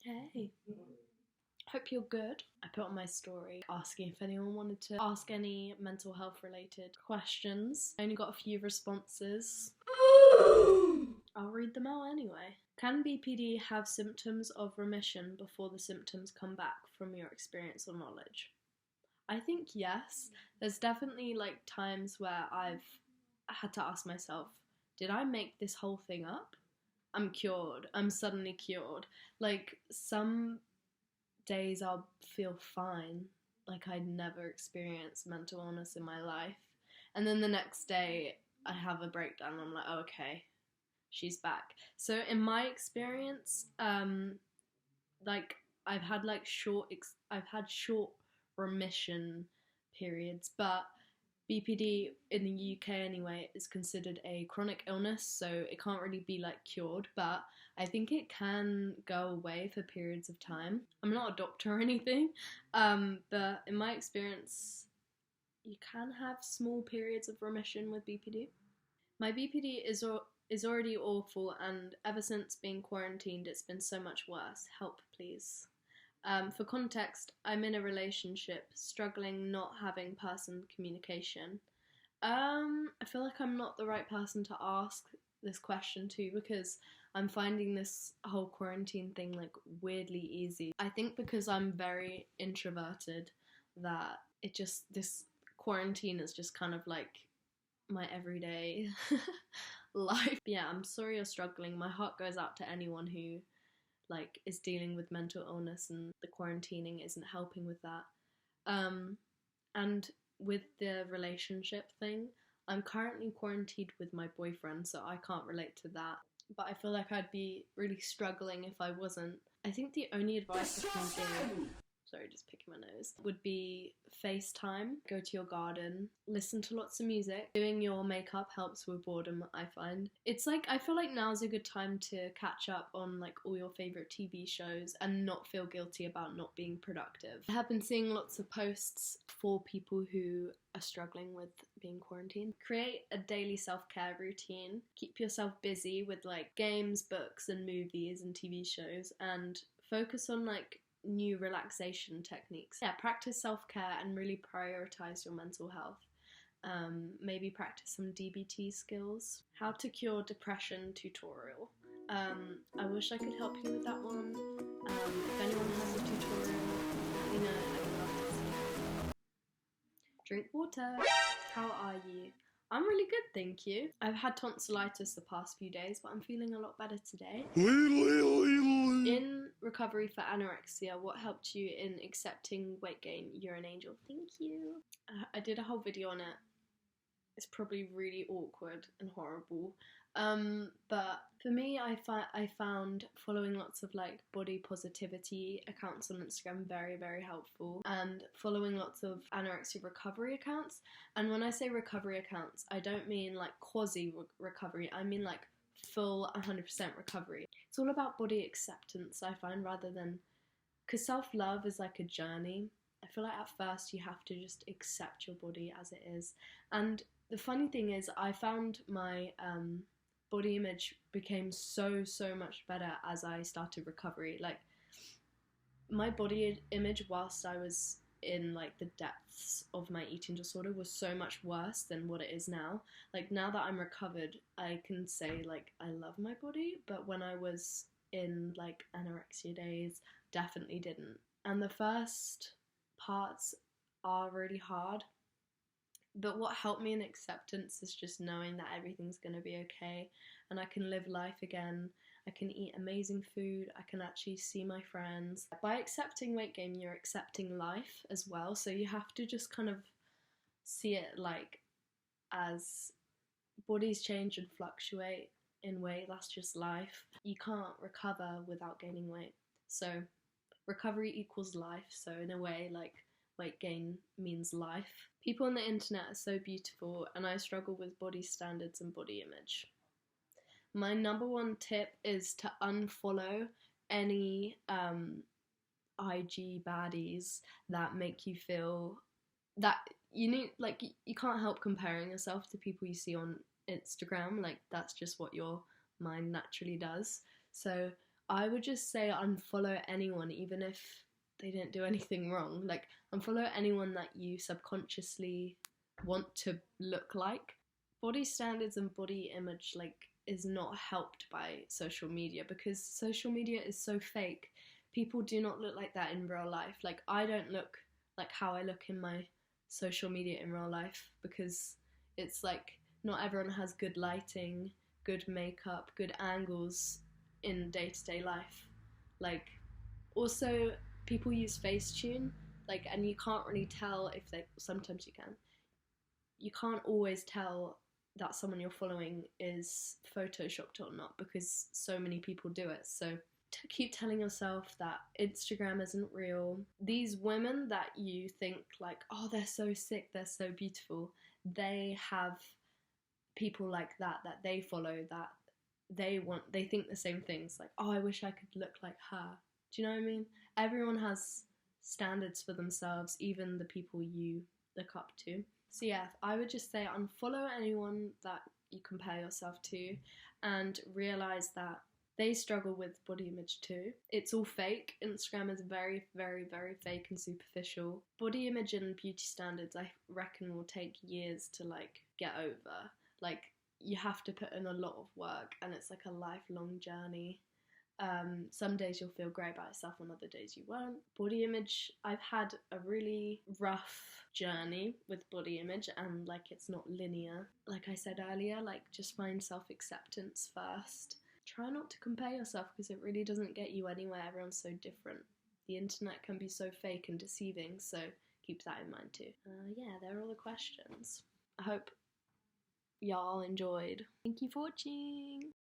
Hey, hope you're good. I put on my story asking if anyone wanted to ask any mental health related questions. I only got a few responses. I'll read them out anyway. Can BPD have symptoms of remission before the symptoms come back from your experience or knowledge? I think yes. There's definitely like times where I've had to ask myself, did I make this whole thing up? I'm cured. I'm suddenly cured. Like some days I'll feel fine, like I'd never experienced mental illness in my life. And then the next day I have a breakdown and I'm like, oh, okay, she's back. So in my experience, like I've had short remission periods, but BPD in the UK anyway is considered a chronic illness, so it can't really be like cured, but I think it can go away for periods of time. I'm not a doctor or anything, but in my experience, you can have small periods of remission with BPD. My BPD is already awful, and ever since being quarantined, it's been so much worse. Help, please. For context, I'm in a relationship, struggling not having person communication. I feel like I'm not the right person to ask this question to because I'm finding this whole quarantine thing like weirdly easy. I think because I'm very introverted that this quarantine is just kind of like my everyday life. Yeah, I'm sorry you're struggling. My heart goes out to anyone who like is dealing with mental illness and the quarantining isn't helping with that. And with the relationship thing, I'm currently quarantined with my boyfriend, so I can't relate to that. But I feel like I'd be really struggling if I wasn't. I think the only advice I can give, sorry, just picking my nose, would be FaceTime, go to your garden, listen to lots of music. Doing your makeup helps with boredom, I find. It's like, I feel like now's a good time to catch up on like all your favourite TV shows and not feel guilty about not being productive. I have been seeing lots of posts for people who are struggling with being quarantined. Create a daily self-care routine. Keep yourself busy with like games, books and movies and TV shows, and focus on like new relaxation techniques. Yeah, practice self-care and really prioritize your mental health. Maybe practice some DBT skills. How to cure depression tutorial. I wish I could help you with that one. If anyone has a tutorial, let me know. I would love to see it. Drink water. How are you? I'm really good, thank you. I've had tonsillitis the past few days, but I'm feeling a lot better today. In recovery for anorexia, what helped you in accepting weight gain? You're an angel. Thank you. I did a whole video on it. It's probably really awkward and horrible. But for me, I found following lots of like body positivity accounts on Instagram very, very helpful, and following lots of anorexia recovery accounts. And when I say recovery accounts, I don't mean like quasi recovery. I mean like full 100% recovery. It's all about body acceptance, I find, rather than because self-love is like a journey. I feel like at first you have to just accept your body as it is. And the funny thing is, I found my body image became so much better as I started recovery. Like my body image whilst I was in like the depths of my eating disorder was so much worse than what it is now. Like now that I'm recovered, I can say like I love my body, but when I was in like anorexia days, definitely didn't. And the first parts are really hard, but what helped me in acceptance is just knowing that everything's going to be okay and I can live life again. I can eat amazing food. I can actually see my friends. By accepting weight gain, you're accepting life as well. So you have to just kind of see it like as bodies change and fluctuate in weight. That's just life. You can't recover without gaining weight. So recovery equals life. So in a way, like weight gain means life. People on the internet are so beautiful, and I struggle with body standards and body image. My number one tip is to unfollow any IG baddies that make you feel that you need, like, you can't help comparing yourself to people you see on Instagram. Like, that's just what your mind naturally does. So I would just say unfollow anyone, even if they didn't do anything wrong. Like, unfollow anyone that you subconsciously want to look like. Body standards and body image, like, is not helped by social media because social media is so fake. People do not look like that in real life. Like, I don't look like how I look in my social media in real life because it's like not everyone has good lighting, good makeup, good angles in day-to-day life. Like, also people use Facetune, like, and you can't really tell if they, sometimes you can't always tell that someone you're following is photoshopped or not because so many people do it. So to keep telling yourself that Instagram isn't real. These women that you think like, oh, they're so sick, they're so beautiful, they have people like that they follow, that they think the same things, like, oh, I wish I could look like her. Do you know what I mean? Everyone has standards for themselves, even the people you look up to. So yeah, I would just say unfollow anyone that you compare yourself to and realize that they struggle with body image too. It's all fake. Instagram is very, very, very fake and superficial. Body image and beauty standards, I reckon, will take years to like get over. Like, you have to put in a lot of work and it's like a lifelong journey. Some days you'll feel great about yourself and other days you won't. Body image, I've had a really rough journey with body image and like it's not linear. Like I said earlier, like just find self-acceptance first. Try not to compare yourself because it really doesn't get you anywhere. Everyone's so different. The internet can be so fake and deceiving, so keep that in mind too. Yeah, they're all the questions. I hope y'all enjoyed. Thank you for watching.